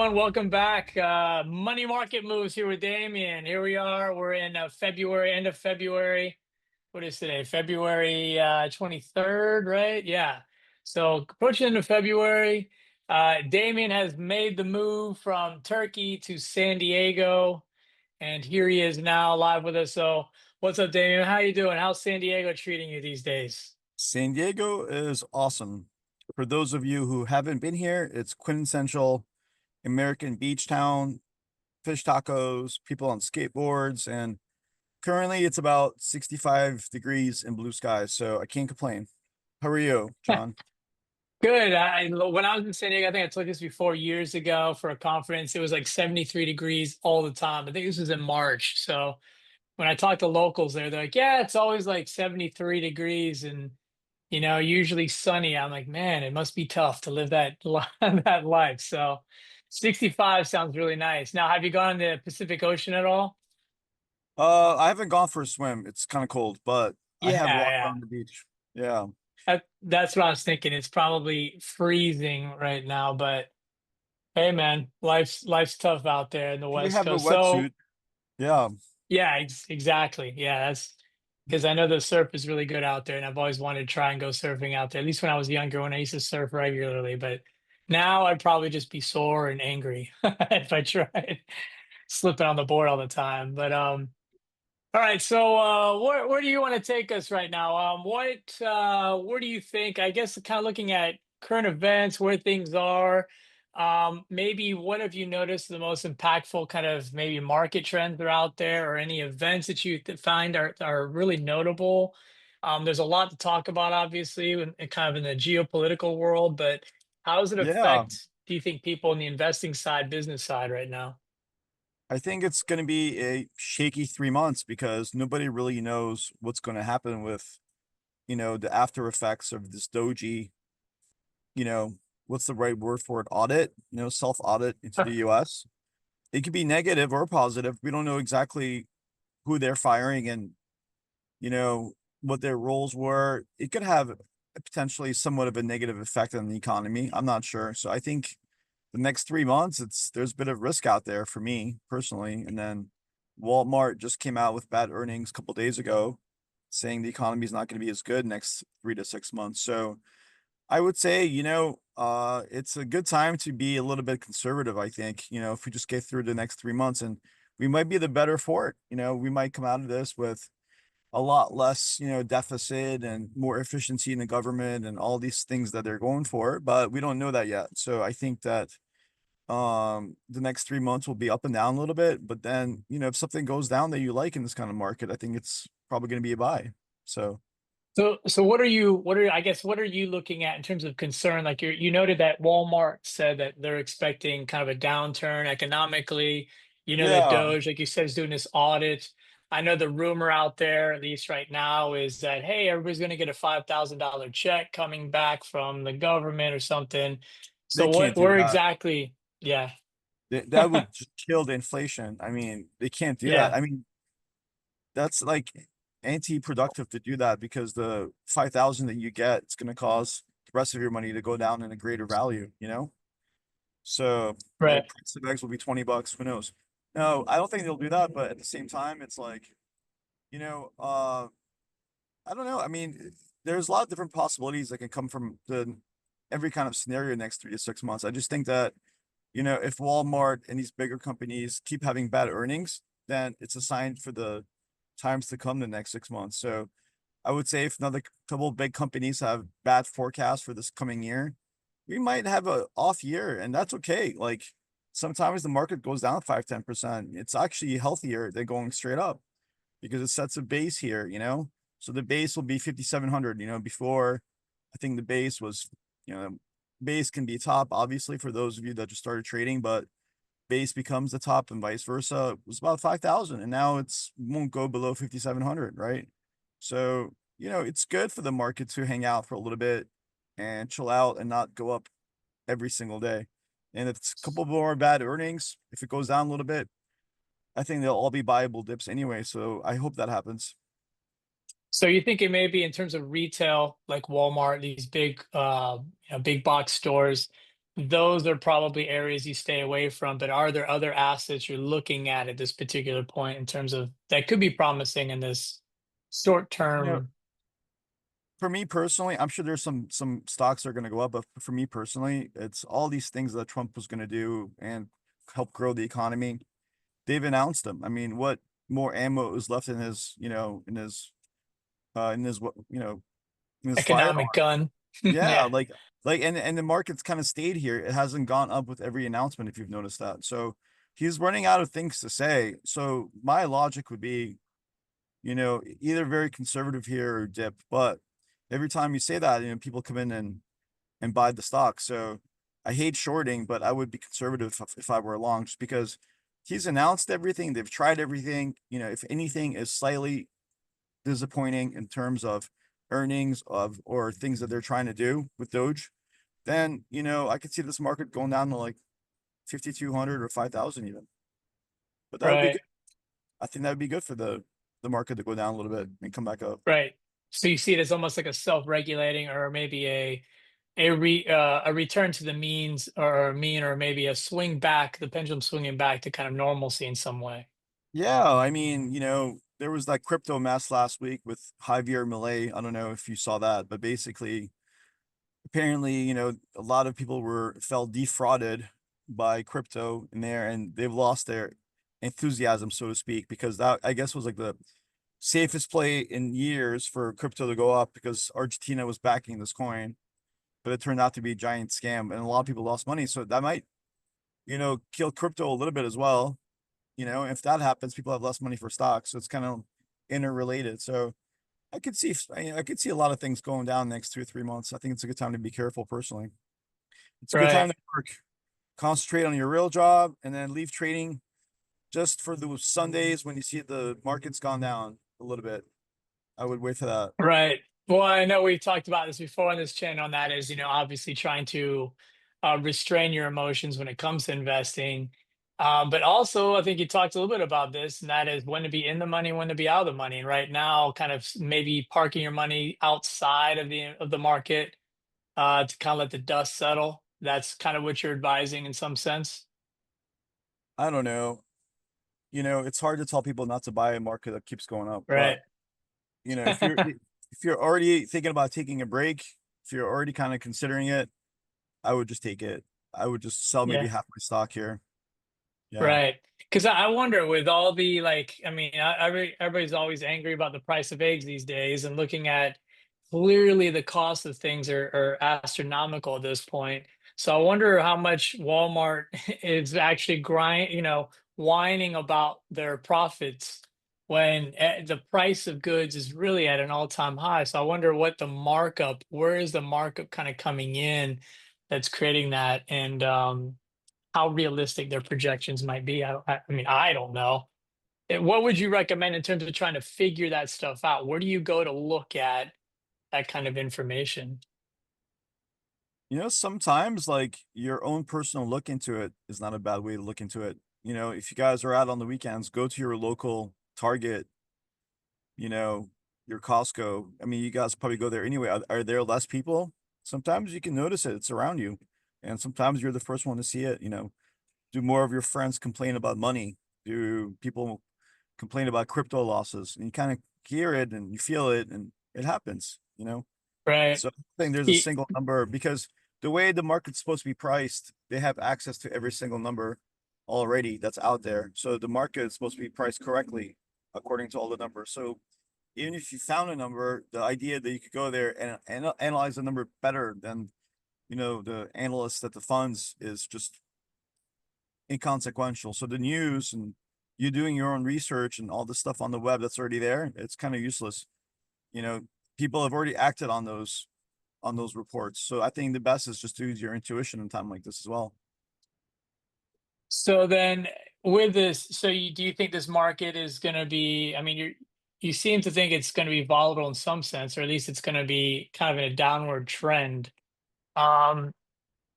everyone? Welcome back. Money Market Moves here with Damien. Here we are. We're in February, end of February. What is today? February 23rd, right? Yeah. So approaching into February, Damien has made the move from Turkey to San Diego, and here he is now live with us. So what's up, Damien? How you doing? How's San Diego treating you these days? San Diego is awesome. For those of you who haven't been here, it's quintessential American beach town, fish tacos, people on skateboards, and currently it's about 65 degrees and blue skies, so I can't complain. How are you, John? Good. When I was in San Diego, I think I took this before years ago for a conference. It was like 73 degrees all the time. I think this was in March. So when I talk to locals there, they're like, yeah, it's always like 73 degrees and usually sunny. I'm like, man, it must be tough to live that that life. So 65 sounds really nice. Now, have you gone to the Pacific Ocean at all? I haven't gone for a swim. It's kind of cold, but I Yeah, have walked yeah. on the beach. Yeah. That's what I was thinking. It's probably freezing right now, but hey, man, life's tough out there in the Do you West have a Coast. So wetsuit? Yeah. yeah, exactly. Yeah, that's because I know the surf is really good out there, and I've always wanted to try and go surfing out there. At least when I was younger, when I used to surf regularly. But now I'd probably just be sore and angry if I tried slipping on the board all the time. But all right. So where do you want to take us right now? Where do you think? I guess kind of looking at current events, where things are. Maybe what have you noticed the most impactful kind of maybe market trends that are out there, or any events that you find are really notable? There's a lot to talk about, obviously, in kind of in the geopolitical world, but how does it Yeah. affect, do you think, people in the investing side, business side right now? I think it's going to be a shaky 3 months because nobody really knows what's going to happen with, the after effects of this doji, you know, what's the right word for it? Audit, self audit into the US. It could be negative or positive. We don't know exactly who they're firing and, you know, what their roles were. It could have potentially somewhat of a negative effect on the economy. I'm not sure. So I think the next 3 months, there's a bit of risk out there for me personally. And then Walmart just came out with bad earnings a couple days ago, saying the economy is not going to be as good next 3 to 6 months. So I would say, it's a good time to be a little bit conservative, I think, if we just get through the next 3 months and we might be the better for it. We might come out of this with a lot less, deficit and more efficiency in the government and all these things that they're going for, but we don't know that yet. So I think that the next 3 months will be up and down a little bit, but then, if something goes down that you like in this kind of market, I think it's probably going to be a buy. So So I guess, what are you looking at in terms of concern? Like you noted that Walmart said that they're expecting kind of a downturn economically. You know that yeah, Doge, like you said, is doing this audit. I know the rumor out there, at least right now, is that hey, everybody's going to get a $5,000 check coming back from the government or something. they So can't do where that. exactly? Yeah, That would just kill the inflation. I mean, they can't do that. yeah, I mean, that's like anti-productive to do that because the 5,000 that you get, it's going to cause the rest of your money to go down in a greater value. So the right. price of eggs will be 20 bucks. Who knows? No, I don't think they'll do that. But at the same time, it's like, you know, uh, I don't know. I mean, there's a lot of different possibilities that can come from the every kind of scenario next 3 to 6 months. I just think that, if Walmart and these bigger companies keep having bad earnings, then it's a sign for the times to come the next 6 months. So I would say if another couple of big companies have bad forecasts for this coming year, we might have a off year, and that's okay. Like sometimes the market goes down 5, 10%. It's actually healthier than going straight up because it sets a base here. So the base will be 5,700, before I think the base was, base can be top, obviously, for those of you that just started trading, but base becomes the top and vice versa. It was about 5,000 and now it's won't go below 5,700, right? So, it's good for the market to hang out for a little bit and chill out and not go up every single day. And if it's a couple more bad earnings, if it goes down a little bit, I think they'll all be buyable dips anyway. So I hope that happens. So you think it may be in terms of retail, like Walmart, these big, big box stores. those are probably areas you stay away from. But are there other assets you're looking at this particular point in terms of that could be promising in this short You know, term? for me personally, I'm sure there's some stocks that are going to go up, but for me personally, it's all these things that Trump was going to do and help grow the economy. They've announced them. I mean, what more ammo is left in his, in his what, in his firearm? Economic gun. Yeah, Yeah, and the market's kind of stayed here. It hasn't gone up with every announcement, if you've noticed that. So he's running out of things to say. So my logic would be, either very conservative here or dip. But every time you say that, people come in and buy the stock. So I hate shorting, but I would be conservative if I were long, just because he's announced everything. They've tried everything. If anything is slightly disappointing in terms of earnings of or things that they're trying to do with Doge, then I could see this market going down to like 5,200 or 5,000 even. But that would be good. right, I think that would be good for the market to go down a little bit and come back up. right. So you see it as almost like a self-regulating, or maybe a return to the means or mean, or maybe a swing back, the pendulum swinging back to kind of normalcy in some way. Yeah, I mean, there was that crypto mess last week with Javier Milei. I don't know if you saw that, but basically, apparently, a lot of people felt defrauded by crypto in there, and they've lost their enthusiasm, so to speak, because that, I guess, was like the safest play in years for crypto to go up because Argentina was backing this coin, but it turned out to be a giant scam, and a lot of people lost money. So that might, kill crypto a little bit as well. If that happens, people have less money for stocks, so it's kind of interrelated. So I could see a lot of things going down next 2 or 3 months. I think it's a good time to be careful personally. It's a good Right. time to work, concentrate on your real job, and then leave trading just for those Sundays when you see the market's gone down a little bit. I would wait for that. Right. Well, I know we've talked about this before on this channel, and that is, obviously trying to restrain your emotions when it comes to investing. But also, I think you talked a little bit about this, and that is when to be in the money, when to be out of the money. And right now, kind of maybe parking your money outside of the market to kind of let the dust settle. That's kind of what you're advising in some sense. I don't know. It's hard to tell people not to buy a market that keeps going up, but Right. if you're already thinking about taking a break, if you're already kind of considering it, I would just take it. I would just sell maybe Yeah. half my stock here. Yeah. Right. Because I wonder with all the like, I mean, everybody's always angry about the price of eggs these days, and looking at clearly the cost of things are astronomical at this point. So I wonder how much Walmart is actually whining about their profits when the price of goods is really at an all-time high. So I wonder where is the markup kind of coming in that's creating that, and how realistic their projections might be. I mean, I don't know. What would you recommend in terms of trying to figure that stuff out? Where do you go to look at that kind of information? Sometimes like your own personal look into it is not a bad way to look into it. If you guys are out on the weekends, go to your local Target, you know, your Costco. I mean, you guys probably go there anyway. Are there less people? Sometimes you can notice it. It's around you. And sometimes you're the first one to see it. Do more of your friends complain about money? Do people complain about crypto losses? And you kind of hear it and you feel it and it happens. Right. So I think there's a Y- single number because the way the market's supposed to be priced, they have access to every single number already that's out there. So the market is supposed to be priced correctly according to all the numbers. So even if you found a number, the idea that you could go there and analyze the number better than the analysts at the funds is just inconsequential. So the news and you doing your own research and all the stuff on the web that's already there, it's kind of useless. You know, People have already acted on those reports. So I think the best is just to use your intuition in time like this as well. So then with this, do you think this market is going to be, I mean, you seem to think it's going to be volatile in some sense, or at least it's going to be kind of in a downward trend. Um,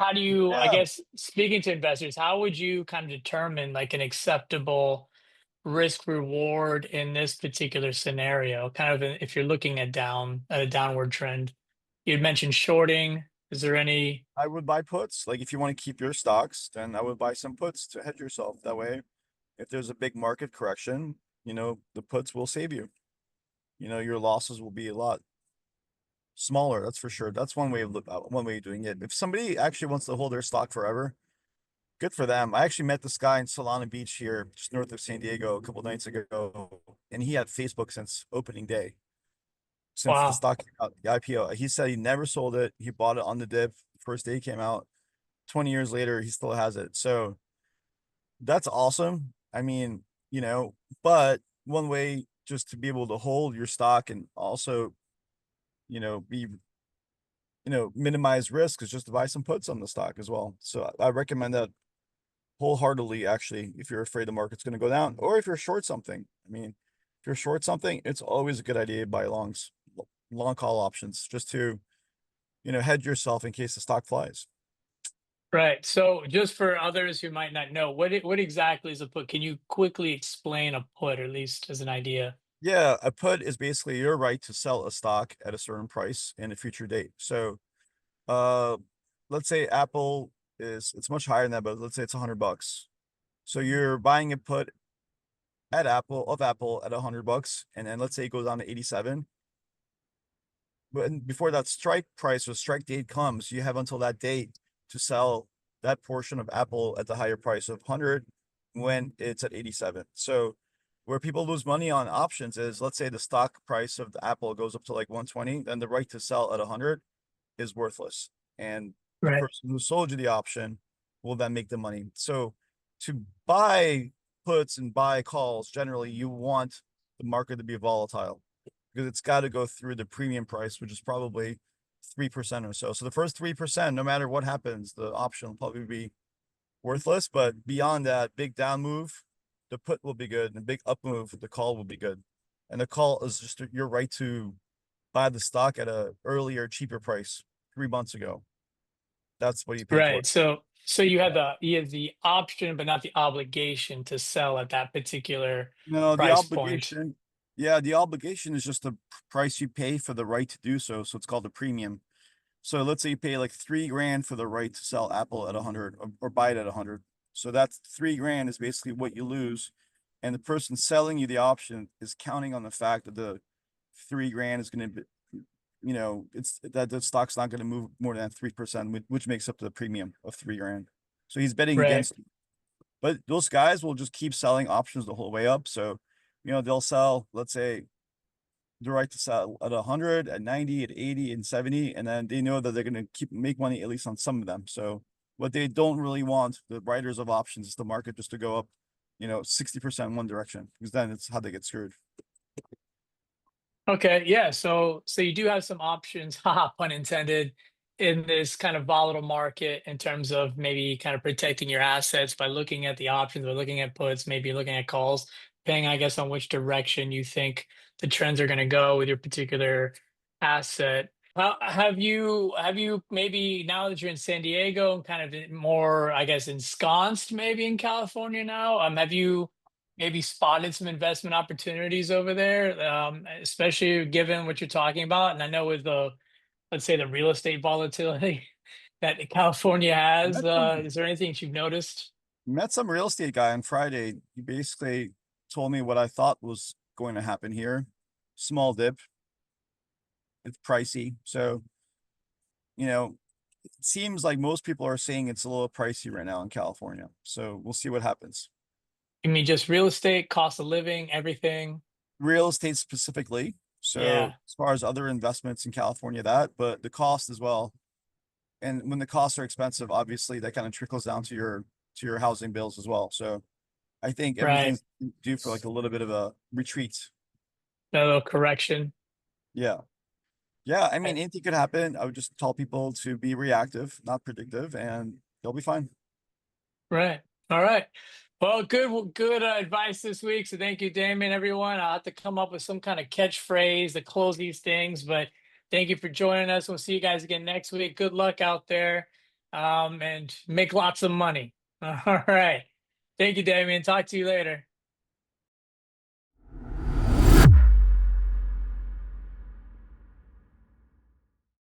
how do you, I Yeah, guess, speaking to investors, how would you kind of determine like an acceptable risk reward in this particular scenario? Kind of if you're looking at a downward trend, you'd mentioned shorting. Is there any? I would buy puts. Like if you want to keep your stocks, then I would buy some puts to hedge yourself. That way, if there's a big market correction, the puts will save you. Your losses will be a lot smaller. That's for sure. That's one way of doing it. If somebody actually wants to hold their stock forever, good for them. I actually met this guy in Solana Beach here, just north of San Diego, a couple nights ago, and he had Facebook since opening day, since the Wow. stock came out, the IPO. He said he never sold it. He bought it on the dip the first day it came out. 20 years later, he still has it. So that's awesome. I mean, but one way just to be able to hold your stock and also, be, minimize risk is just to buy some puts on the stock as well. So I recommend that wholeheartedly, actually, if you're afraid the market's going to go down or if you're short something. I mean, if you're short something, it's always a good idea to buy long call options just to, hedge yourself in case the stock flies. Right. So just for others who might not know, what exactly is a put? Can you quickly explain a put, or at least as an idea? Yeah, a put is basically your right to sell a stock at a certain price in a future date. So, uh, let's say Apple it's much higher than that, but let's say it's $100. So you're buying a put of Apple at $100, and then let's say it goes down to 87. But before that strike price or strike date comes, you have until that date to sell that portion of Apple at the higher price of 100 when it's at 87. So where people lose money on options is, let's say the stock price of the Apple goes up to like 120, then the right to sell at 100 is worthless. And the Right. person who sold you the option will then make the money. So to buy puts and buy calls, generally you want the market to be volatile because it's got to go through the premium price, which is probably 3% or so. So the first 3%, no matter what happens, the option will probably be worthless. But beyond that, big down move, the put will be good, and the big up move, the call will be good. And the call is just your right to buy the stock at a earlier, cheaper price 3 months ago. That's what you pay for. Right. So you have the option, but not the obligation to sell at that particular No, the price point. obligation, yeah, the obligation is just the price you pay for the right to do so. So it's called a premium. So let's say you pay like 3 grand for the right to sell Apple at 100 or buy it at 100. So that's 3 grand is basically what you lose. And the person selling you the option is counting on the fact that the 3 grand is going to be, it's that the stock's not going to move more than 3%, which makes up the premium of 3 grand. So he's betting Right. against you. But those guys will just keep selling options the whole way up. So, they'll sell, let's say, the right to sell at 100, at 90, at 80, and 70, and then they know that they're going to keep make money at least on some of them. So what they don't really want, the writers of options, is the market just to go up, 60% in one direction, because then it's how they get screwed. Okay, yeah. So you do have some options, haha, pun intended, in this kind of volatile market in terms of maybe kind of protecting your assets by looking at the options, by looking at puts, maybe looking at calls, depending, I guess, on which direction you think the trends are going to go with your particular asset. Have you maybe, now that you're in San Diego and kind of more, I guess, ensconced maybe in California now, have you maybe spotted some investment opportunities over there, especially given what you're talking about? And I know with the, let's say, the real estate volatility that California has, Met some is there anything that you've noticed? met some real estate guy on Friday. He basically told me what I thought was going to happen here. Small dip. It's pricey. So, it seems like most people are saying it's a little pricey right now in California. So we'll see what happens. I mean, just real estate, cost of living, everything. Real estate specifically. So Yeah, as far as other investments in California, but the cost as well. And when the costs are expensive, obviously that kind of trickles down to your housing bills as well. So I think right. everything's due for like a little bit of a retreat. A little correction. Yeah. Yeah. I mean, Right. anything could happen. I would just tell people to be reactive, not predictive, and they'll be fine. Right. All right. Well, good advice this week. So thank you, Damien, everyone. I'll have to come up with some kind of catchphrase to close these things, but thank you for joining us. We'll see you guys again next week. Good luck out there, and make lots of money. All right. Thank you, Damien. Talk to you later.